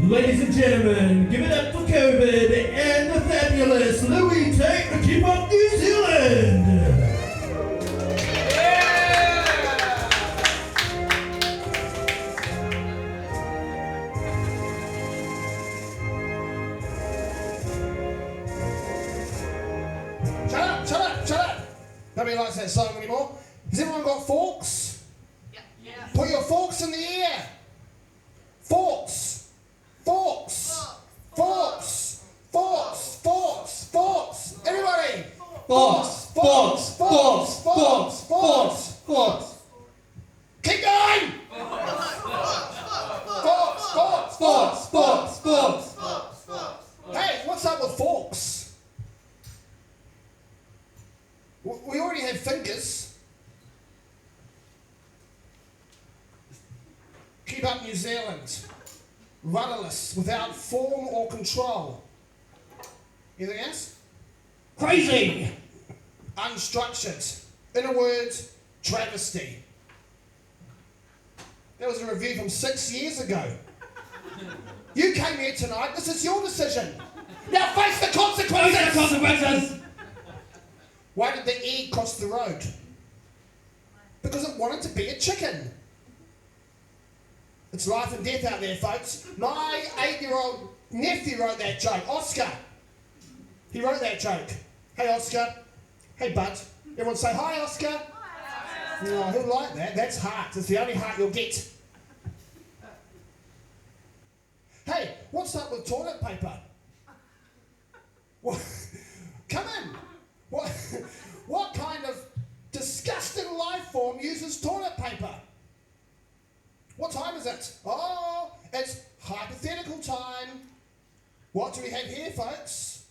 Ladies and gentlemen, give it up for COVID and the fabulous Louis Tait to keep up New Zealand! Shut up! Nobody likes that song anymore. Has everyone got forks? Yeah. Put your forks in the air! Forks! Everybody! Forks! Keep going! Forks! Hey, what's up with forks? We already have fingers. Keep up New Zealand. Rudderless, without form or control. Anything else? Crazy! Unstructured. In a word, travesty. That was a review from 6 years ago. You came here tonight, this is your decision. Now face the consequences! Why did the egg cross the road? Because it wanted to be a chicken. It's life and death out there, folks. My 8-year-old nephew wrote that joke. Oscar. He wrote that joke. Hey, Oscar. Hey, bud. Everyone say hi, Oscar. Hi. No, he'll like that. That's heart. It's the only heart you'll get. Hey, what's up with toilet paper? What? Come in. What kind of disgusting life form uses toilet paper? What time is it? Oh, it's hypothetical time. What do we have here, folks?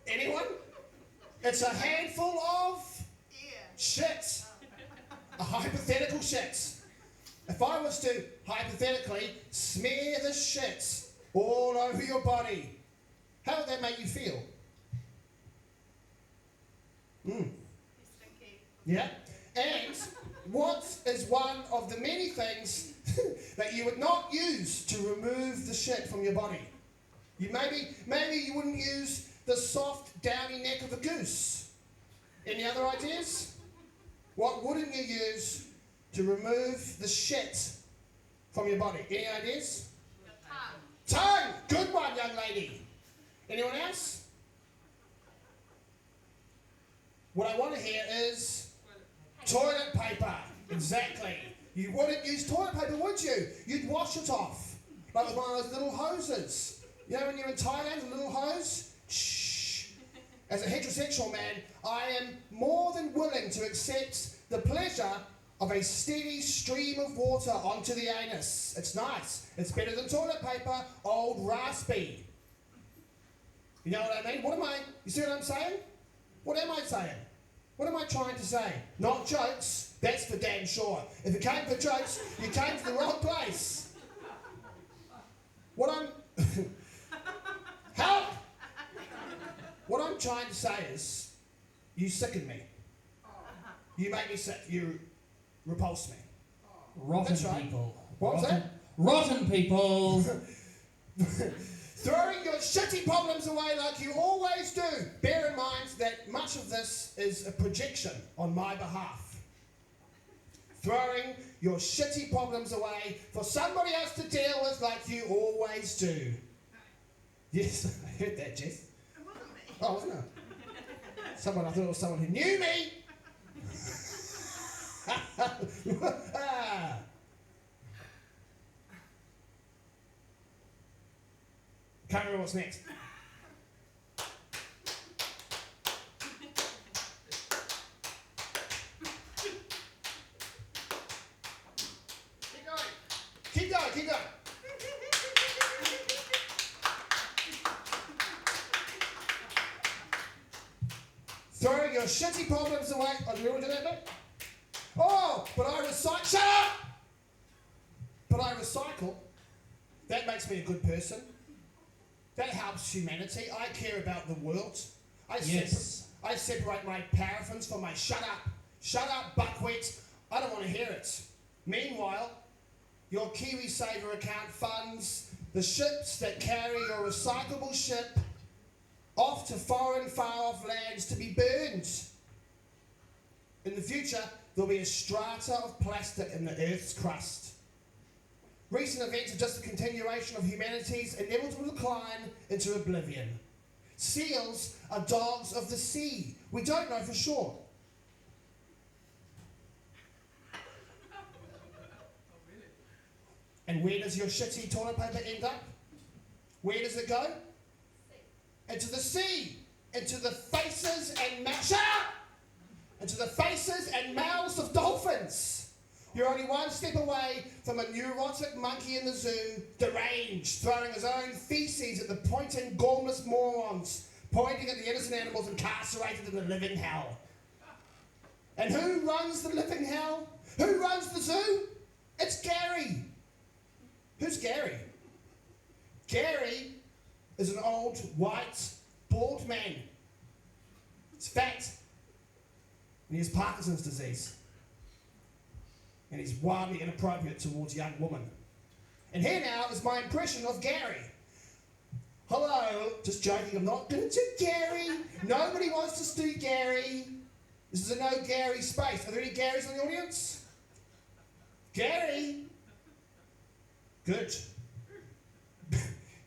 Anyone? It's a handful of shit. A hypothetical shit. If I was to, hypothetically, smear the shit all over your body, how would that make you feel? Yeah. And what is one of the many things that you would not use to remove the shit from your body? Maybe you wouldn't use the soft, downy neck of a goose. Any other ideas? What wouldn't you use to remove the shit from your body? Any ideas? Your tongue. Tongue! Good one, young lady. Anyone else? What I want to hear is toilet paper. Exactly. You wouldn't use toilet paper, would you? You'd wash it off. Like with one of those little hoses. You know when you're in Thailand, a little hose? Shh. As a heterosexual man, I am more than willing to accept the pleasure of a steady stream of water onto the anus. It's nice. It's better than toilet paper, old raspy. You know what I mean? You see what I'm saying? What am I saying? What am I trying to say? Not jokes, that's for damn sure. If you came for jokes, you came to the wrong place. Help! What I'm trying to say is, you sicken me. You make me sick. You repulse me. Rotten That's right. people. What was that? Rotten people. Throwing your shitty problems away like you always do. Bear in mind that much of this is a projection on my behalf. Throwing your shitty problems away for somebody else to deal with like you always do. Yes, I heard that, Jess. It wasn't me. Oh, wasn't it? I thought it was someone who knew me. Can't remember what's next. Keep going. Throwing your shitty problems away. Oh, do you want to do that bit? Oh, but I recycle. Shut up! But I recycle. That makes me a good person. That helps humanity. I care about the world. I separate my paraffins from my shut up, buckwheat. I don't want to hear it. Meanwhile, Your KiwiSaver account funds the ships that carry your recyclable ship off to foreign, far-off lands to be burned. In the future, there'll be a strata of plastic in the Earth's crust. Recent events are just a continuation of humanity's inevitable decline into oblivion. Seals are dogs of the sea. We don't know for sure. And where does your shitty toilet paper end up? Where does it go? Into the sea. Into the faces and mouths. Shut up! Into the faces and mouths of dolphins. You're only one step away from a neurotic monkey in the zoo, deranged, throwing his own feces at the pointing, gormless morons, pointing at the innocent animals incarcerated in the living hell. And who runs the living hell? Who runs the zoo? It's Gary. Who's Gary? Gary is an old, white, bald man. He's fat. And he has Parkinson's disease. And he's wildly inappropriate towards young women. And here now is my impression of Gary. Hello, just joking, I'm not going to do Gary. Nobody wants to do Gary. This is a no Gary space. Are there any Garys in the audience? Gary? Good.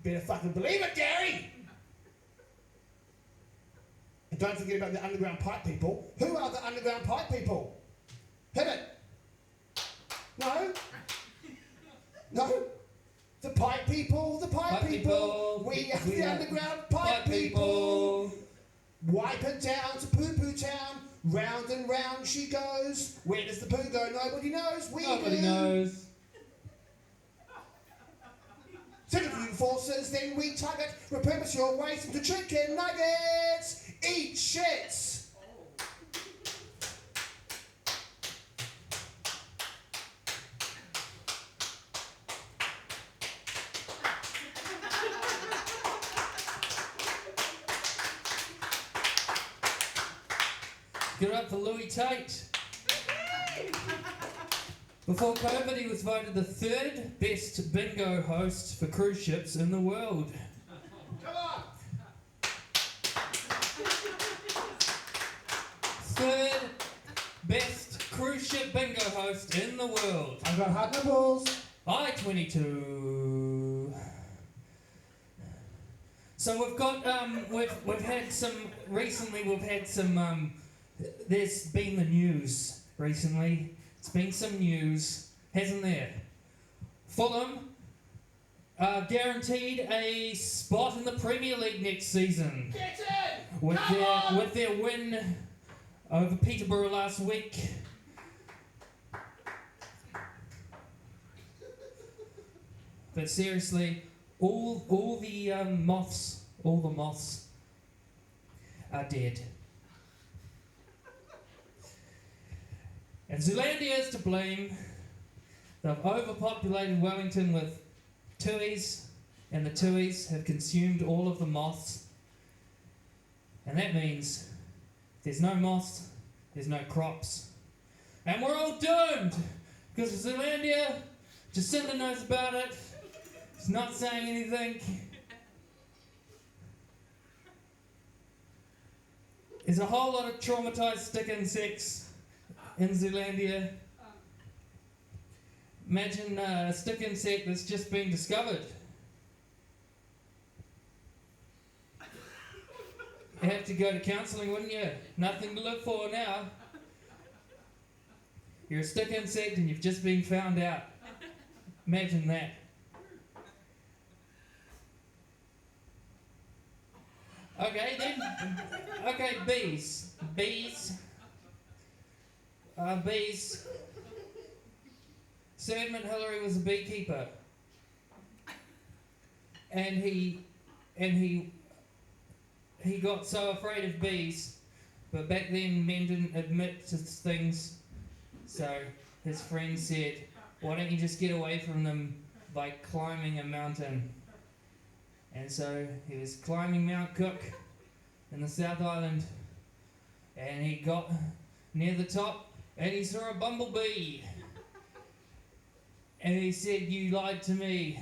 Better fucking believe it, Gary! And don't forget about the underground pipe people. Who are the underground pipe people? Hit it! No? No? The pipe people, the pipe people. We are the underground pipe people. Wipe it down to poo-poo town. Round and round she goes. Where does the poo go? Nobody knows. Nobody knows. Centrifugal forces, then we tug it. Repurpose your waste into chicken nuggets. Eat shit. Give it up for Louis Tait. Before COVID, he was voted the third best bingo host for cruise ships in the world. Come on. Third best cruise ship bingo host in the world. I've got Hypno Balls. I-22. So we've got we've had some recently. We've had some. There's been the news recently. It's been some news, hasn't there? Fulham guaranteed a spot in the Premier League next season Get in! with their win over Peterborough last week. But seriously, all the moths are dead. And Zealandia is to blame. They've overpopulated Wellington with tuis, and the tuis have consumed all of the moths. And that means there's no moths, there's no crops. And we're all doomed! Because Zealandia, Jacinda knows about it, she's not saying anything. There's a whole lot of traumatised stick insects in Zealandia. Imagine a stick insect that's just been discovered. You have to go to counselling, wouldn't you? Nothing to live for now. You're a stick insect and you've just been found out. Imagine that. Okay, then. Okay, bees. Bees. Sir Edmund Hillary was a beekeeper, and he got so afraid of bees, but back then men didn't admit to things, so his friend said, "Why don't you just get away from them by climbing a mountain?" And so he was climbing Mount Cook in the South Island, and he got near the top. And he saw a bumblebee. And he said, you lied to me.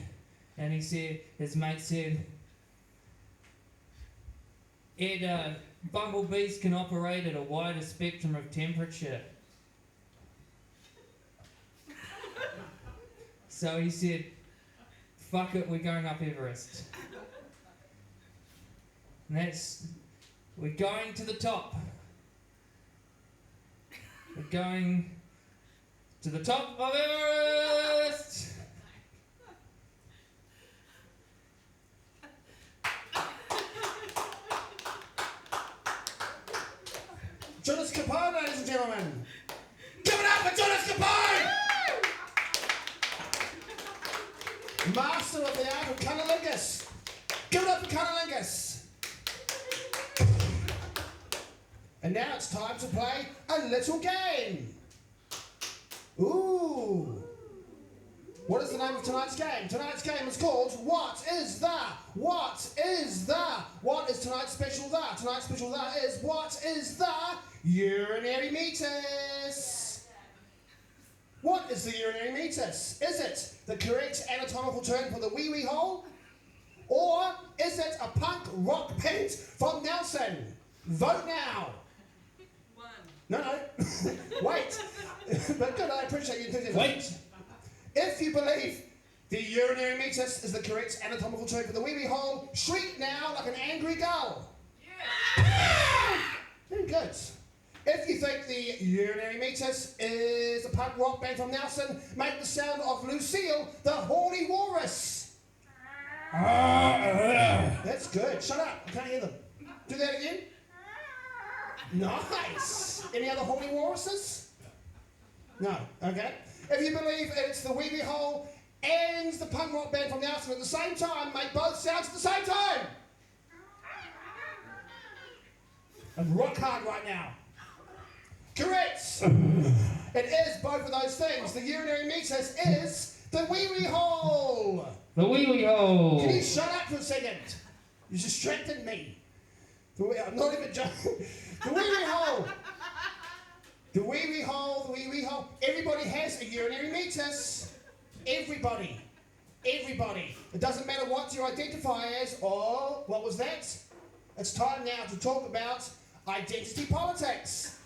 And he said, his mate said, Ed, bumblebees can operate at a wider spectrum of temperature. So he said, fuck it, we're going up Everest. And we're going to the top. We're going to the top of Everest! Jundas Capone, ladies and gentlemen. Give it up for Jundas Capone! Master of the art of cunnilingus. Give it up for cunnilingus. And now it's time to play a little game. Ooh. What is the name of tonight's game? Tonight's game is called What is the? What is the? What is tonight's special the? Tonight's special the is What is the Urinary Meters? What is the urinary meter? Is it the correct anatomical term for the wee-wee hole? Or is it a punk rock band from Nelson? Vote now. One. No. Wait. But good, I appreciate you enthusiasm. Wait! If you believe the urinary meter is the correct anatomical term for the wee-wee hole, shriek now like an angry gull. Yeah. Very good. If you think the urinary meter is a punk rock band from Nelson, make the sound of Lucille, the horny walrus. That's good. Shut up. I can't hear them. Do that again. Nice. Any other horny walruses? No. Okay. If you believe it's the wee-wee hole and the punk rock band from Nelson at the same time, make both sounds at the same time. And rock hard right now. Correct! It is both of those things. The urinary meter is the wee-wee hole. The wee-wee hole. Can you shut up for a second? You distracted me. I'm not even joking. The wee-wee hole. The wee-wee hole, the wee-wee hole. Everybody has a urinary meter. Everybody. Everybody. It doesn't matter what you identify as or what was that. It's time now to talk about identity politics.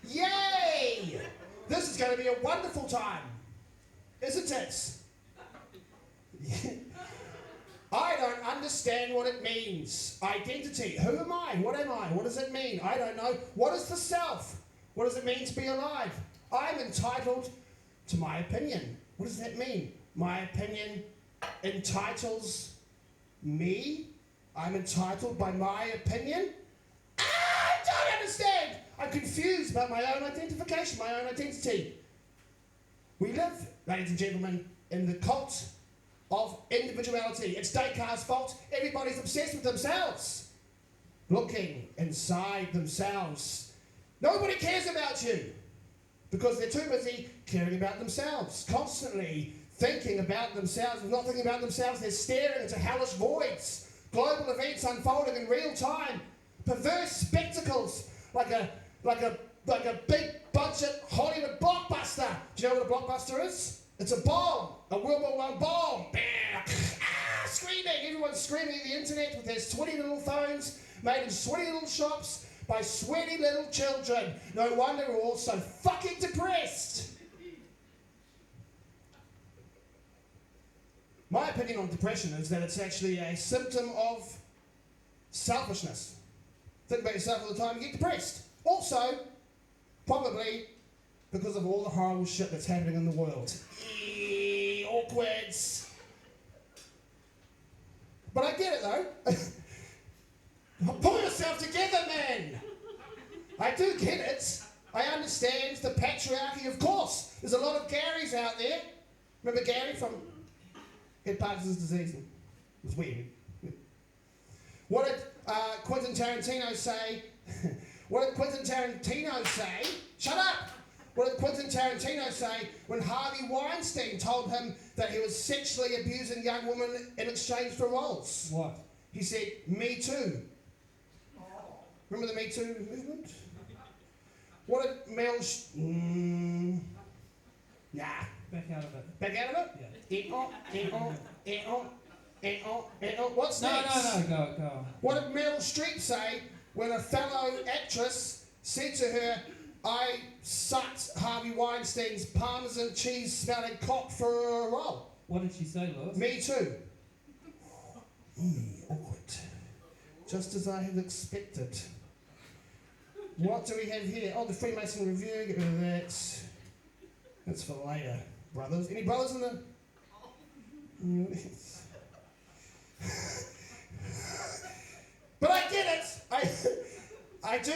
Yay! This is going to be a wonderful time, isn't it? I don't understand what it means. Identity. Who am I? What am I? What does it mean? I don't know. What is the self? What does it mean to be alive? I'm entitled to my opinion. What does that mean? My opinion entitles me? I'm entitled by my opinion? I don't understand! I'm confused about my own identification, my own identity. We live, ladies and gentlemen, in the cult of individuality. It's Descartes' fault. Everybody's obsessed with themselves. Looking inside themselves. Nobody cares about you because they're too busy caring about themselves. Constantly thinking about themselves. If not thinking about themselves, they're staring into hellish voids. Global events unfolding in real time. Perverse spectacles like a big budget Hollywood blockbuster. Do you know what a blockbuster is? It's a bomb, a World War I bomb. Screaming, everyone's screaming at the internet with their sweaty little phones made in sweaty little shops by sweaty little children. No wonder we're all so fucking depressed. My opinion on depression is that it's actually a symptom of selfishness. Think about yourself all the time, you get depressed. Also, probably because of all the horrible shit that's happening in the world. Awkward. But I get it though. Pull yourself together, man. I do get it. I understand the patriarchy, of course. There's a lot of Garys out there. Remember Gary from Parkinson's disease? It was weird. What did Quentin Tarantino say? What did Quentin Tarantino say? Shut up! What did Quentin Tarantino say when Harvey Weinstein told him that he was sexually abusing young women in exchange for roles? What? He said, "Me too." Remember the Me Too movement? What did Mel... Nah. Back out of it. Back out of it? What's No, next? go. What did Meryl Streep say when a fellow actress said to her, I sucked Harvey Weinstein's Parmesan cheese smelling cock for a role? What did she say, Lewis? Me too. Awkward. Just as I had expected. What do we have here? Oh, the Freemason Review. Get rid of that. That's for later. Brothers. Any brothers in the... But I get it. I do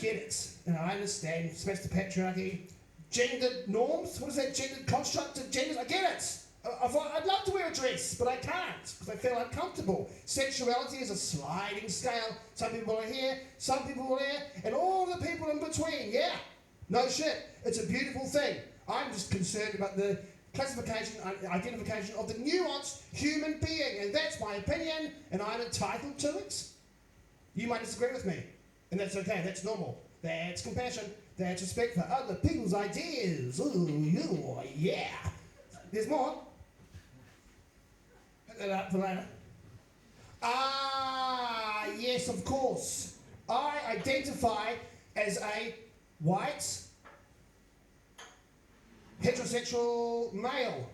get it. And I understand. Smash the patriarchy. Gendered norms. What is that? Gendered constructed genders. I get it. I'd love to wear a dress, but I can't because I feel uncomfortable. Sexuality is a sliding scale. Some people are here, some people are there, and all the people in between. Yeah, no shit. It's a beautiful thing. I'm just concerned about the classification, identification of the nuanced human being, and that's my opinion, and I'm entitled to it. You might disagree with me, and that's okay. That's normal. That's compassion. That's respect for other people's ideas. Ooh, yeah. There's more. Pick that up for later. Ah, yes, of course. I identify as a white, heterosexual male.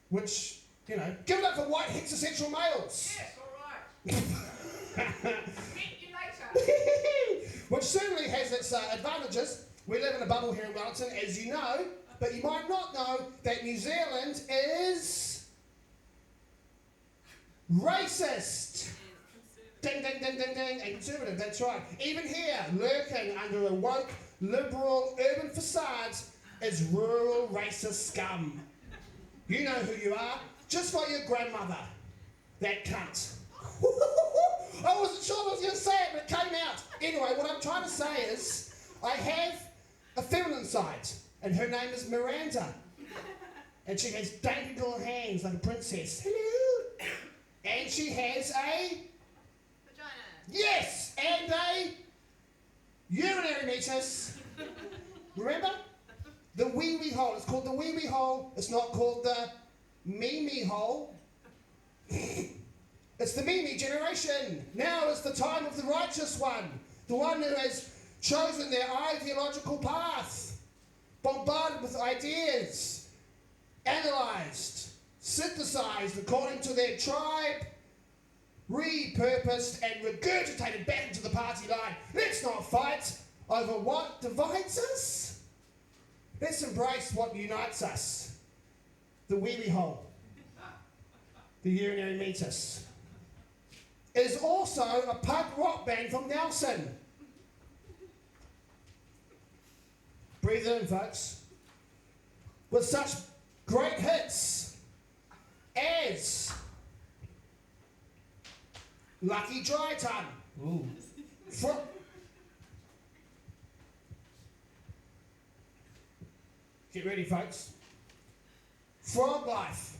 Which, you know, give it up for white heterosexual males. Yes, alright. Meet you later. Which certainly has its advantages. We live in a bubble here in Wellington, as you know, but you might not know that New Zealand is racist. Ding, ding, ding, ding, ding, and conservative, that's right. Even here, lurking under a woke, liberal, urban facade is rural racist scum. You know who you are, just like your grandmother. That cunt. I wasn't sure I was going to say it, but it came out. Anyway, what I'm trying to say is, I have a feminine side, and her name is Miranda. And she has dainty little hands like a princess. Hello. And she has a... Vagina. Yes! And a... urinary meter. Remember? The wee-wee hole. It's called the wee-wee hole. It's not called the me-me hole. It's the me-me generation. Now is the time of the righteous one. The one who has chosen their ideological path. Bombarded with ideas. Analysed. Synthesised according to their tribe. Repurposed and regurgitated back into the party line. Let's not fight over what divides us. Let's embrace what unites us. The wee-wee hole. The urinary meter. Is also a punk rock band from Nelson. Breathe in, folks. With such great hits as Lucky Dry Tongue. Ooh. Get ready, folks. Frog Life.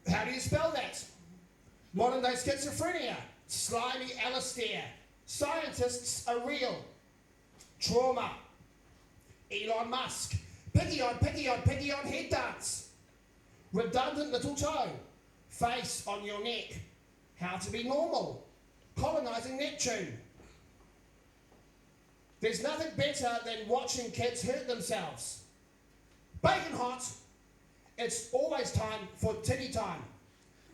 How do you spell that? Modern day schizophrenia. Slimy Alistair. Scientists are real. Trauma. Elon Musk. Piggy on head dance. Redundant little toe. Face on your neck. How to be normal. Colonizing Neptune. There's nothing better than watching kids hurt themselves. Bacon hot. It's always time for titty time.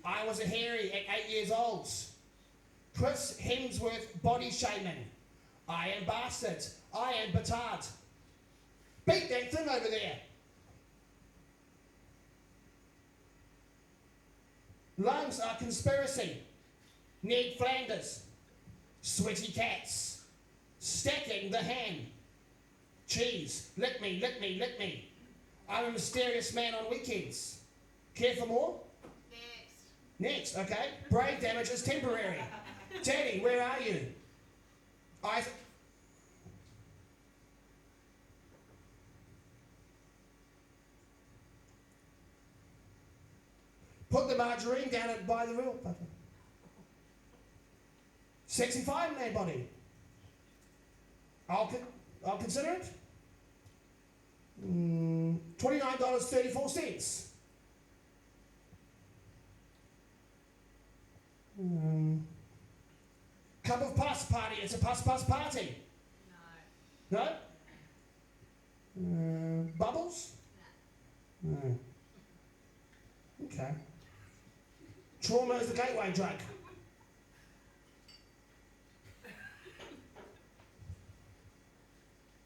I was a hairy at 8 years old. Chris Hemsworth body shaming. I am bastard. I am batard. Beat that thing over there. Lungs are conspiracy. Ned Flanders. Sweaty cats. Stacking the hand. Cheese. Lick me, lick me, lick me. I'm a mysterious man on weekends. Care for more? Next, okay. Brain damage is temporary. Daddy, where are you? Put the margarine down and buy the real butter. Sexy fireman body. I'll consider it. $29.34. Cup of pus party. It's a pus party. No. No? Bubbles? No. Okay. Trauma is the gateway drug.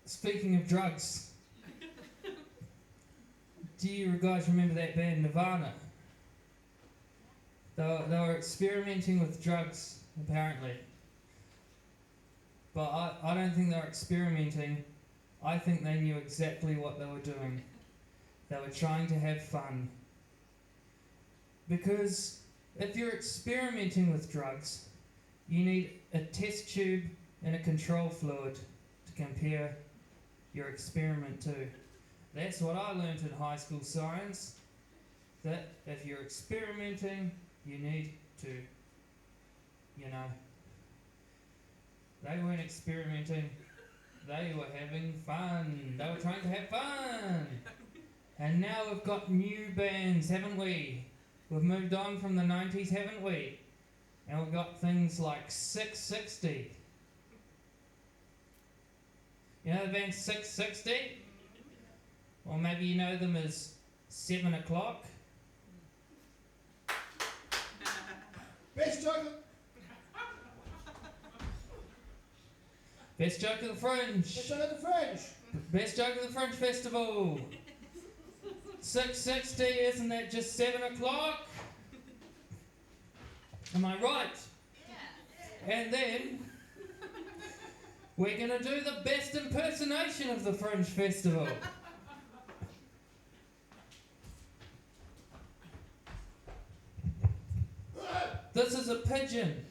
Speaking of drugs, do you guys remember that band Nirvana? They were experimenting with drugs, apparently. But I don't think they were experimenting. I think they knew exactly what they were doing. They were trying to have fun. Because if you're experimenting with drugs, you need a test tube and a control fluid to compare your experiment to. That's what I learnt in high school science, that if you're experimenting, you need to, they weren't experimenting, they were having fun. They were trying to have fun. And now we've got new bands, haven't we? We've moved on from the 90s, haven't we? And we've got things like 660. You know the band 660? Or maybe you know them as 7 o'clock. Best joke of Best joke of the Fringe. Best joke of the Fringe. Best joke of the Fringe Festival. 660, isn't that just 7 o'clock? Am I right? Yeah. And then we're going to do the best impersonation of the Fringe Festival. This is a pigeon.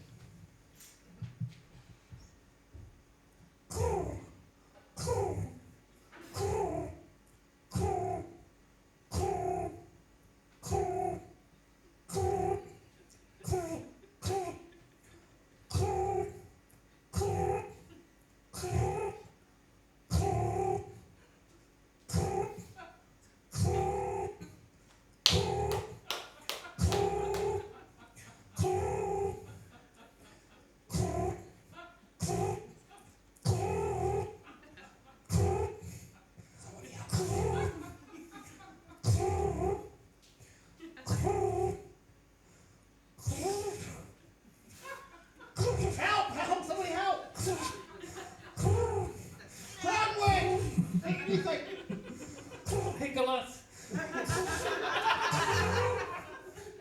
Help! Somebody help! Cloudwing! Anything! Pickle us.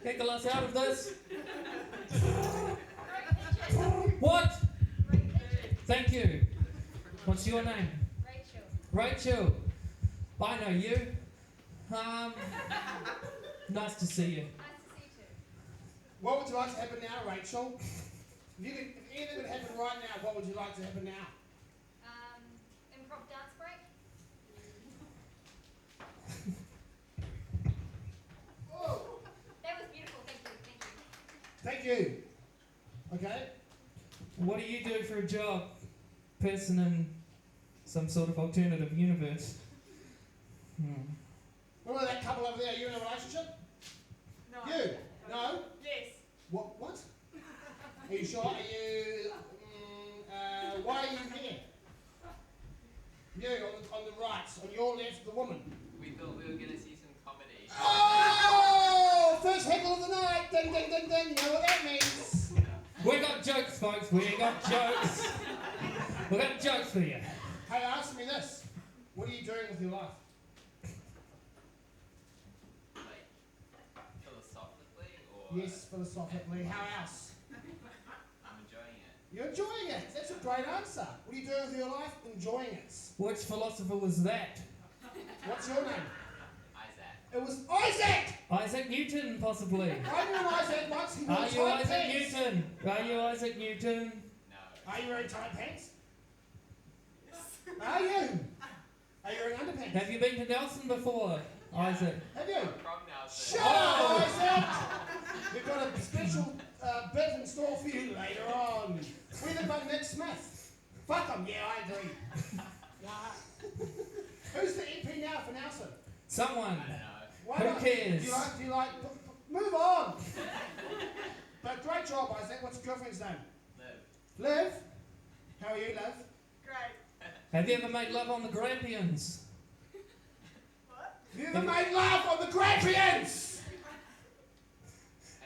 Pickle us out of this. What? Thank you. What's your name? Rachel. Rachel. I know you. Nice to see you. Nice to see you too. What would you like to happen now, Rachel? If anything would happen right now, what would you like to happen now? Improv dance break. Whoa! That was beautiful. Thank you. Thank you. Okay. What do you do for a job? Person in some sort of alternative universe. Remember that couple over there? Are you in a relationship? No. You? No? Yes. What? Are you sure? Are you? Why are you here? You on the right, on your left, the woman. We thought we were going to see some comedy. Oh! First heckle of the night! Ding, ding, ding, ding. You know what that means? We got jokes, folks. We got jokes. We got jokes for you. Hey, ask me this. What are you doing with your life? Like, philosophically, or Yes, philosophically. How else? I'm enjoying it. You're enjoying it. That's a great answer. What are you doing with your life? Enjoying it. Which philosopher was that? What's your name? Isaac. It was Isaac! Isaac Newton, possibly. I knew an Isaac once. He wore Are you tight Isaac pants. Newton? Are you Isaac Newton? No. Are you wearing tight pants? Are you? Are you wearing underpants? Have you been to Nelson before, Isaac? Have you? From Nelson. Shut up, Isaac! We've got a special bit in store for you later on. We're the bug Nick Smith. Fuck them, yeah, I agree. Who's the MP now for Nelson? Someone. I don't know. Why Who not? cares? Do you like, move on. But great job, Isaac. What's your girlfriend's name? Live. Liv? How are you, Liv? Great. Have you ever made love on the Grampians? What? Have you ever made love on the Grampians?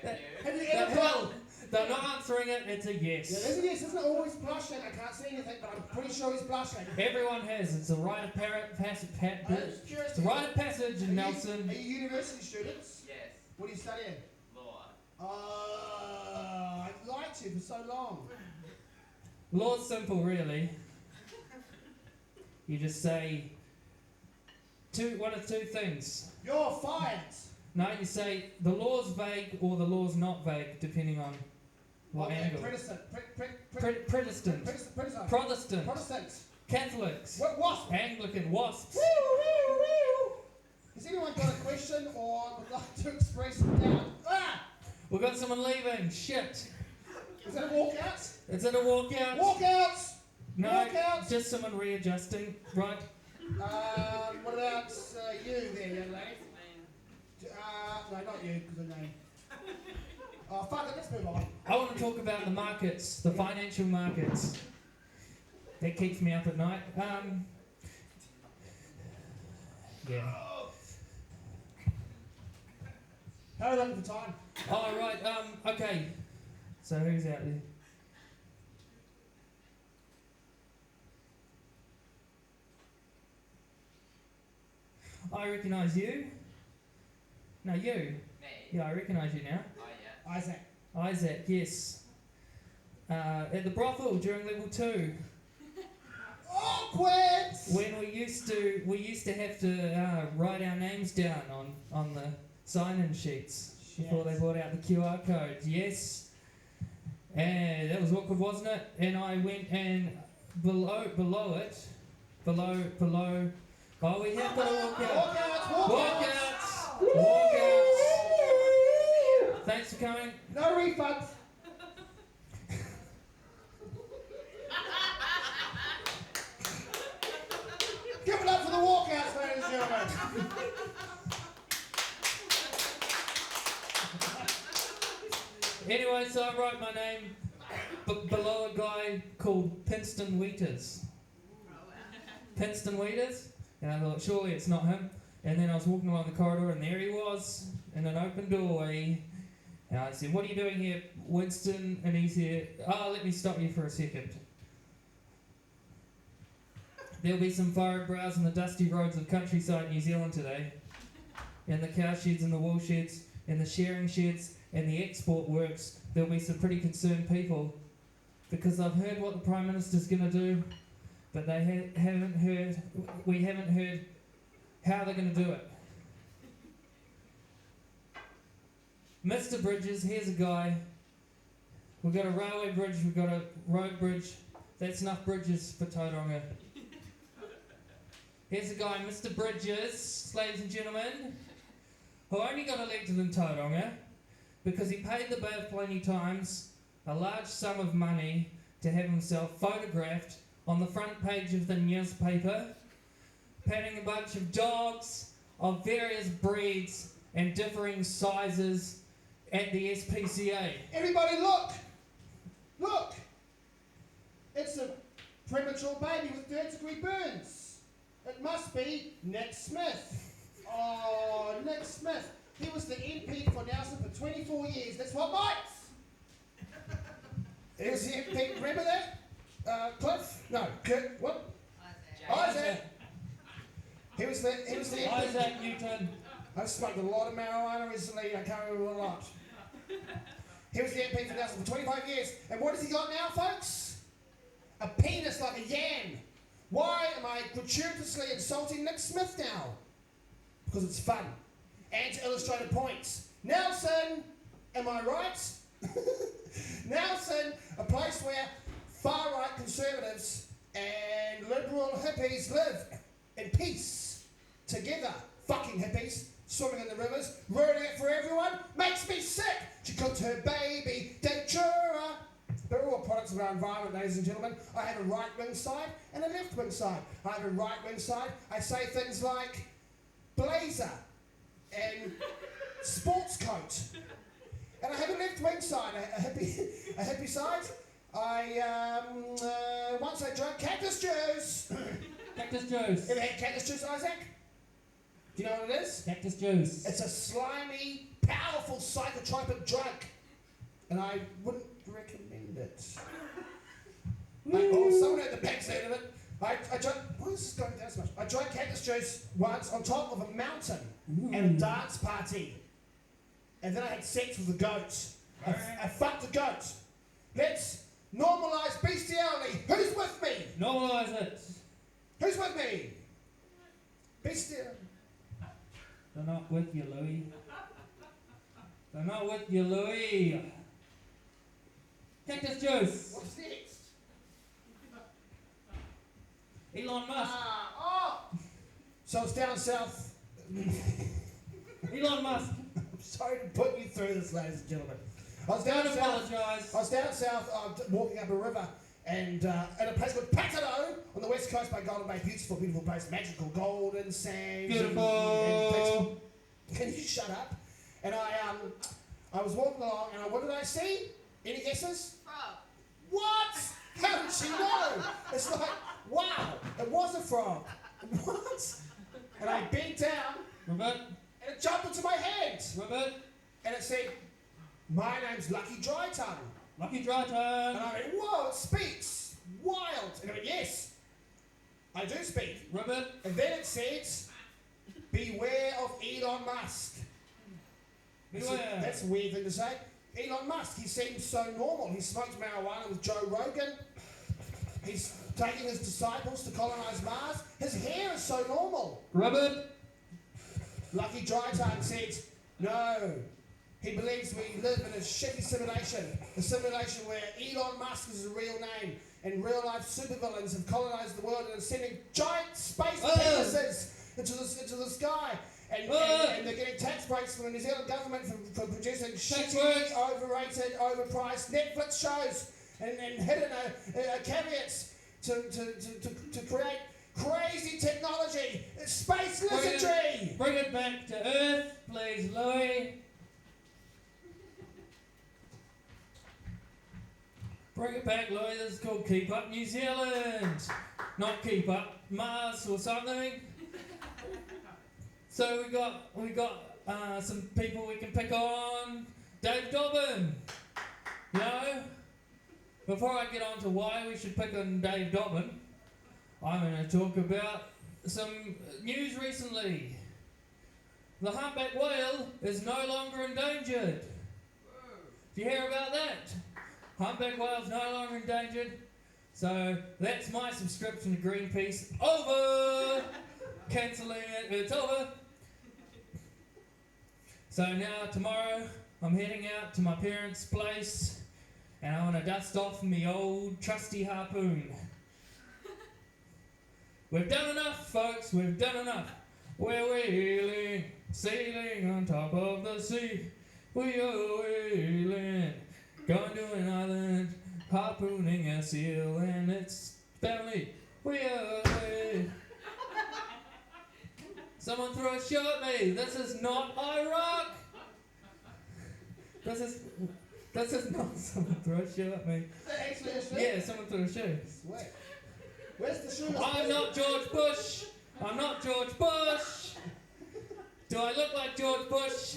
Have you? Have you They're, ever well, they're not answering it, it's a Yeah, yes. there's a yes, isn't it always blushing? I can't see anything, but I'm pretty sure he's blushing. Everyone has. It's a rite of passage. I'm just curious. It's a rite of passage in Nelson. Are you university students? Yes. What are you studying? Law. Oh, I've liked you for so long. Law's simple, really. You just say one of two things. You're fired. No, you say the law's vague or the law's not vague, depending on what Okay, angle. Protestant. Protestant, Protestant. Protestant, Protestant. Catholics, What wasp? Anglican, wasps. Woo, woo, woo. Has anyone got a question or would like to express it now? Ah! We've got someone leaving. Shit. Is that a walkout? Is it a walkout? Walkouts! No, Walkout! just someone readjusting. Right. What about you there, young lady? No, not you, because of the name. Oh, fuck it, let's move on. I want to talk about the markets, the financial markets. That keeps me up at night. Yeah. How are you looking for time? Oh, right. Okay. So who's out there? I recognise you. No, you. Me. Yeah, I recognise you now. Oh yeah. Isaac. Isaac, yes. At the brothel during level 2, Awkward! when we used to have to write our names down on the sign-in sheets before they brought out the QR codes. Yes. And that was awkward, wasn't it? And I went and below it. Oh, we have got to walk out. Walkouts! Walkouts. Thanks for coming. No refunds! Give it up for the walkouts, ladies and gentlemen. Anyway, so I wrote my name below a guy called Pinston Wheaters. Pinston Wheaters? And I thought, surely it's not him. And then I was walking along the corridor and there he was in an open doorway. And I said, what are you doing here, Winston? And he said, let me stop you for a second. There'll be some furrowed brows on the dusty roads of countryside New Zealand today. And the cow sheds and the wool sheds and the shearing sheds and the export works, there'll be some pretty concerned people. Because I've heard what the Prime Minister's going to do, but we haven't heard how they're going to do it. Mr. Bridges, here's a guy. We've got a railway bridge, we've got a road bridge. That's enough bridges for Tauranga. Here's a guy, Mr. Bridges, ladies and gentlemen, who only got elected in Tauranga because he paid the bailiff plenty times a large sum of money to have himself photographed on the front page of the newspaper, patting a bunch of dogs of various breeds and differing sizes at the SPCA. Everybody look! Look! It's a premature baby with third-degree burns. It must be Nick Smith. Oh, Nick Smith. He was the MP for Nelson for 24 years. That's what bites. He was the MP. Remember that? Cliff? No, Kurt. What? Isaac. He was the MP. Isaac Newton. I've smoked a lot of marijuana recently. I can't remember a lot. He was the MP for Nelson for 25 years. And what has he got now, folks? A penis like a yam. Why am I gratuitously insulting Nick Smith now? Because it's fun. And to illustrate a point. Nelson, am I right? Nelson, a place where far-right conservatives and liberal hippies live in peace. Together. Fucking hippies. Swimming in the rivers. Ruining it for everyone. Makes me sick. She cooked her baby Datura. They're all products of our environment, ladies and gentlemen. I have a right wing side and a left wing side. I have a right wing side. I say things like blazer and sports coat. And I have a left wing side, a hippie side. Once I drank cactus juice. Cactus juice. Ever had cactus juice, Isaac? Do you know what it is? Cactus juice. It's a slimy, powerful psychotropic drug. And I wouldn't recommend it. Someone at the backside of it. I drank, why is this going down so much? I drank cactus juice once on top of a mountain at a dance party. And then I had sex with a goat. I fucked a goat. Let's normalise bestiality. Who's with me? Normalise it. Who's with me? Bestiality. They're not with you, Louis. They're not with you, Louis. Cactus juice. What's next? Elon Musk. So it's down south. Elon Musk. I'm sorry to put you through this, ladies and gentlemen. I was Don't down south. apologise. I was down south, walking up a river, and at a place called Patino on the west coast by Golden Bay. Beautiful, beautiful place, magical golden sands. Beautiful. Can you shut up? And I was walking along, and what did I see? Any guesses? Frog. What? How did she know? It's like, wow, it was a frog. What? And I bent down, Robert. and it jumped into my hand. Robert. And it said, my name's Lucky Dry Tongue. Lucky Dry And Tongue. I went, whoa, it speaks. Wild. And I went, yes, I do speak. Robert. And then it said, beware of Elon Musk. Beware. That's a weird thing to say. Elon Musk, he seems so normal. He smokes marijuana with Joe Rogan. He's taking his disciples to colonize Mars. His hair is so normal. Robert. Lucky Dry Tongue said, no. He believes we live in a shitty simulation. A simulation where Elon Musk is a real name and real life supervillains have colonized the world and are sending giant space penises into the sky. And they're getting tax breaks from the New Zealand government for producing shitty, overrated, overpriced Netflix shows and hidden caveats to create crazy technology. It's space lizardry. Bring it back to Earth, please, Louis. Bring it back, Louis. This is called Keep Up New Zealand, not Keep Up Mars or something. So we got some people we can pick on. Dave Dobbin. You know, before I get on to why we should pick on Dave Dobbin, I'm going to talk about some news recently. The humpback whale is no longer endangered. Do you hear about that? Humpback whale's no longer endangered. So that's my subscription to Greenpeace. Over! Cancelling it, it's over. So now tomorrow I'm heading out to my parents' place and I want to dust off me old trusty harpoon. We've done enough, folks, we've done enough. We're whaling, sailing on top of the sea. We are whaling, going to an island, harpooning a seal, and it's family. We are whaling. Someone threw a shoe at me. This is not Iraq. This is not someone threw a shoe at me. Actually, a shoe? Yeah, someone threw a shoe. Wait. Where's the shoe? I'm not George Bush. I'm not George Bush. Do I look like George Bush?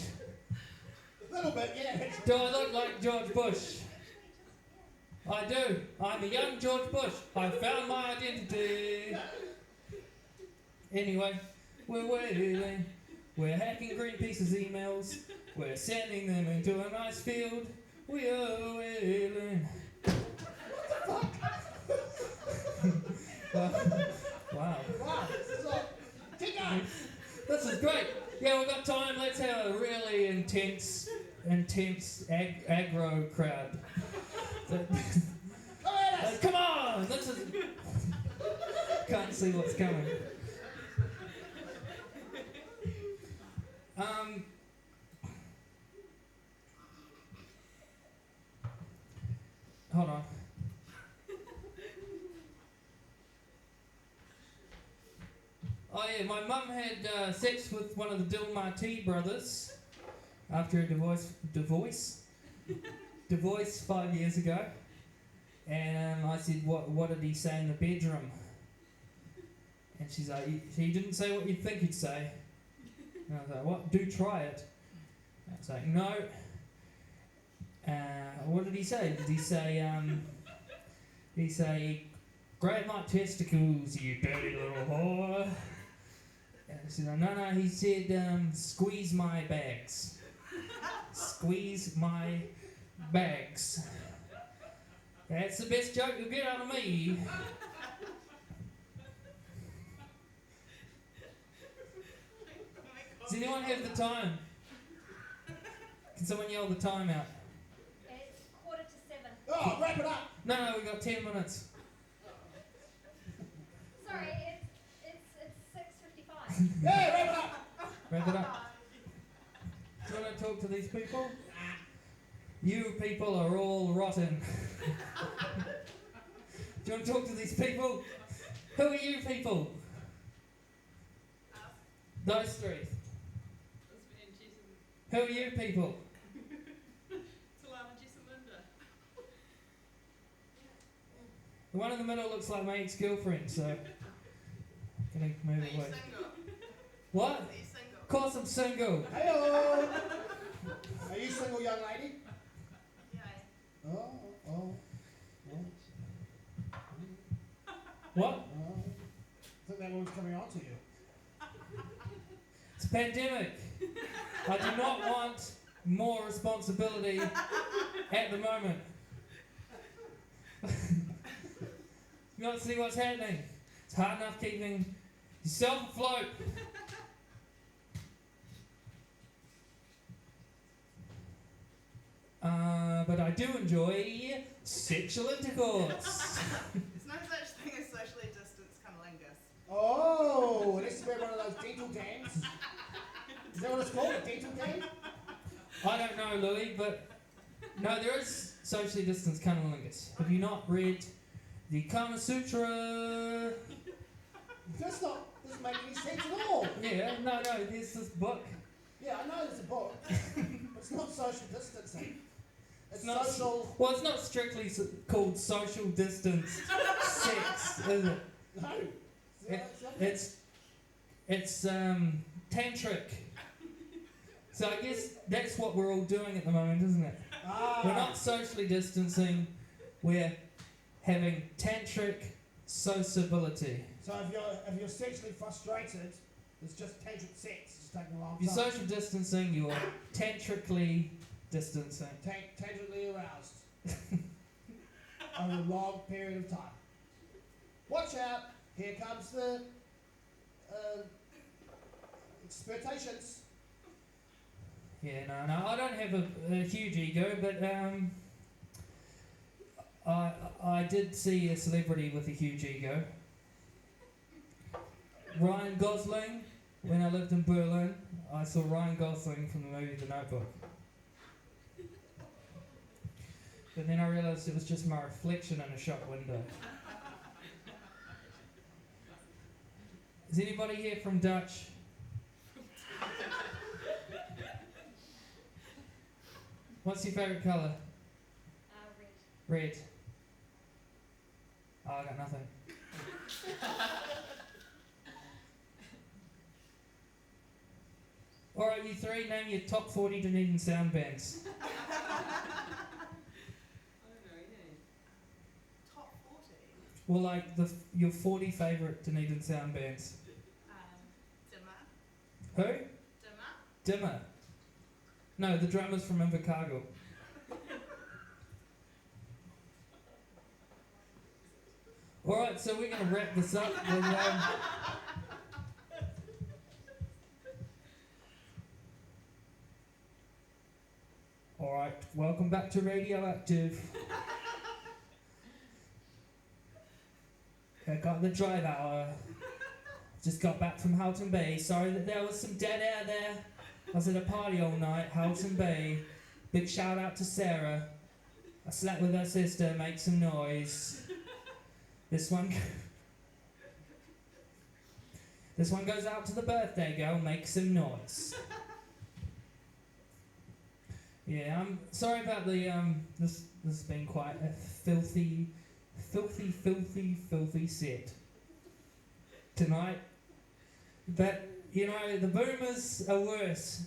A little bit, yeah. Do I look like George Bush? I do. I'm a young George Bush. I found my identity. Anyway, we're whaling. We're hacking Greenpeace's emails. We're sending them into an ice field. We are whaling. Wow. Wow, this is all. Keep going. This is great. Yeah, we've got time. Let's have a really intense aggro crowd. Come on! This is. Can't see what's coming. Hold on. Oh yeah, my mum had sex with one of the Dilmarty brothers after a divorce 5 years ago. And I said, what did he say in the bedroom? And she's like, he didn't say what you'd think he'd say. And I was like, what? Do try it. And I was like, no. What did he say? Did he say, grab my testicles, you dirty little whore? And I said, no, he said, squeeze my bags. Squeeze my bags. That's the best joke you'll get out of me. Does anyone have the time? Can someone yell the time out? It's 6:45. Oh, wrap it up! No, we've got 10 minutes. Sorry, it's 6:55. Yeah, wrap it up! Wrap it up. Do you want to talk to these people? You people are all rotten. Do you want to talk to these people? Who are you people? Those three. Who are you people? The one in the middle looks like my ex-girlfriend, so I'm gonna move away. Single? What? Are you single? Of course I'm single. Hey-o! Are you single, young lady? Yeah. Oh. What? I think that one's coming on to you. It's a pandemic. I do not want more responsibility at the moment. You don't see what's happening. It's hard enough keeping yourself afloat. But I do enjoy sexual intercourse. There's no such thing as socially distanced cunnilingus. Oh, it used to be one of those dental games. Is that what it's called, a dental game? I don't know, Louis, but no, there is socially distanced cunnilingus. Have you not read the Kama Sutra? That doesn't make any sense at all. Yeah, no, there's this book. Yeah, I know there's a book, but it's not social distancing. It's not social. Well, it's not strictly called social distance sex, is it? No. It's tantric. So I guess that's what we're all doing at the moment, isn't it? We're not socially distancing. We're having tantric sociability. So if you're sexually frustrated, it's just tantric sex. It's taking a long If time. you're social distancing, you're tantrically distancing. Tantrically aroused over a long period of time. Watch out! Here comes the expectations. Yeah, no, I don't have a huge ego, but I did see a celebrity with a huge ego. Ryan Gosling. When I lived in Berlin, I saw Ryan Gosling from the movie The Notebook. But then I realised it was just my reflection in a shop window. Is anybody here from Dutch? What's your favourite colour? Red. Red. Oh, I got nothing. Alright, you three, name your top 40 Dunedin sound bands. Top 40. Well, like your 40 favourite Dunedin sound bands. Dimmer. Who? Dimmer. Dimmer. No, the drummer's from Invercargill. Alright, so we're going to wrap this up with... Alright, welcome back to Radioactive. I got the drive hour. Just got back from Houghton Bay. Sorry that there was some dead air there. I was at a party all night, Houghton Bay. Big shout out to Sarah. I slept with her sister, make some noise. This one... This one goes out to the birthday girl. Make some noise. Yeah, I'm sorry about the this has been quite a filthy set tonight. But you know, the boomers are worse,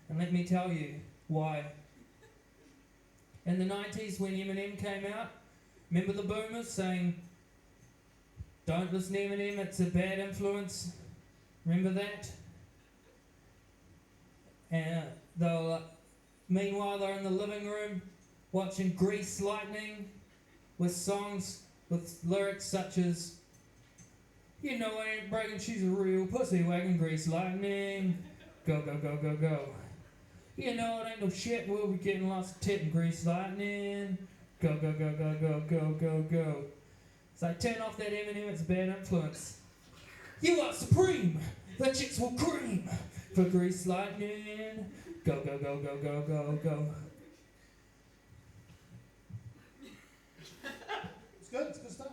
and let me tell you why. In the 90s, when Eminem came out, remember the boomers saying, "Don't listen to Eminem, it's a bad influence." Remember that? And meanwhile, they're in the living room watching Grease Lightning with songs with lyrics such as, "You know I ain't bragging, she's a real pussy wagon, Grease Lightning. Go, go, go, go, go. You know it ain't no shit, we'll be getting lots of tit and Grease Lightning. Go, go, go, go, go, go, go, go." It's like, turn off that Eminem, it's a bad influence. You are supreme, the chicks will cream for Grease Lightning. Go, go, go, go, go, go, go. It's good. It's good stuff.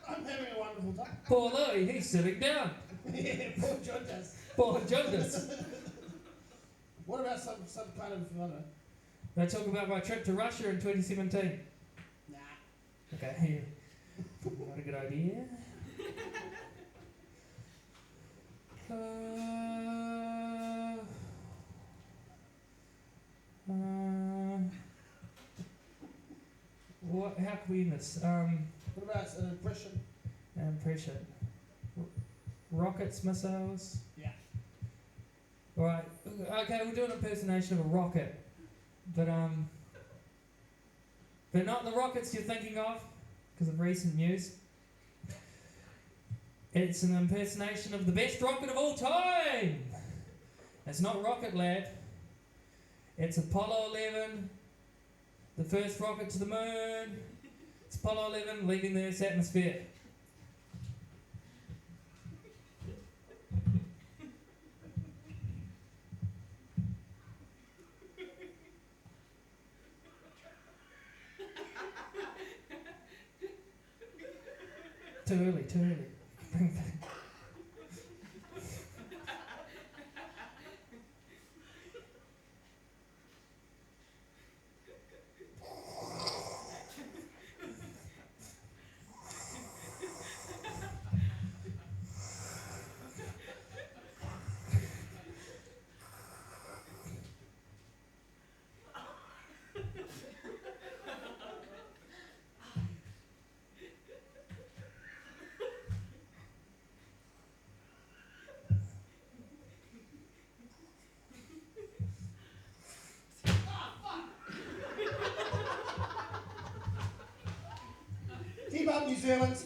I'm having a wonderful time. Poor Louie, he's sitting down. Yeah, poor Jundas. Poor Jundas. What about some kind of, I don't know. Did I talk about my trip to Russia in 2017? Nah. Okay, here. Not a good idea. How can we miss? What about an impression? Impression. Rockets, missiles. Yeah. Alright, okay, we'll do an impersonation of a rocket. But not the rockets you're thinking of, because of recent news. It's an impersonation of the best rocket of all time! It's not Rocket Lab. It's Apollo 11, the first rocket to the moon. It's Apollo 11 leaving the Earth's atmosphere. Too early. Bring it back. Keep up, New Zealand.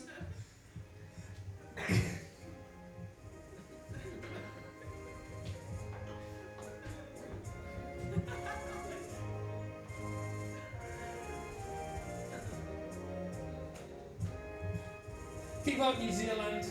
Keep up, New Zealand.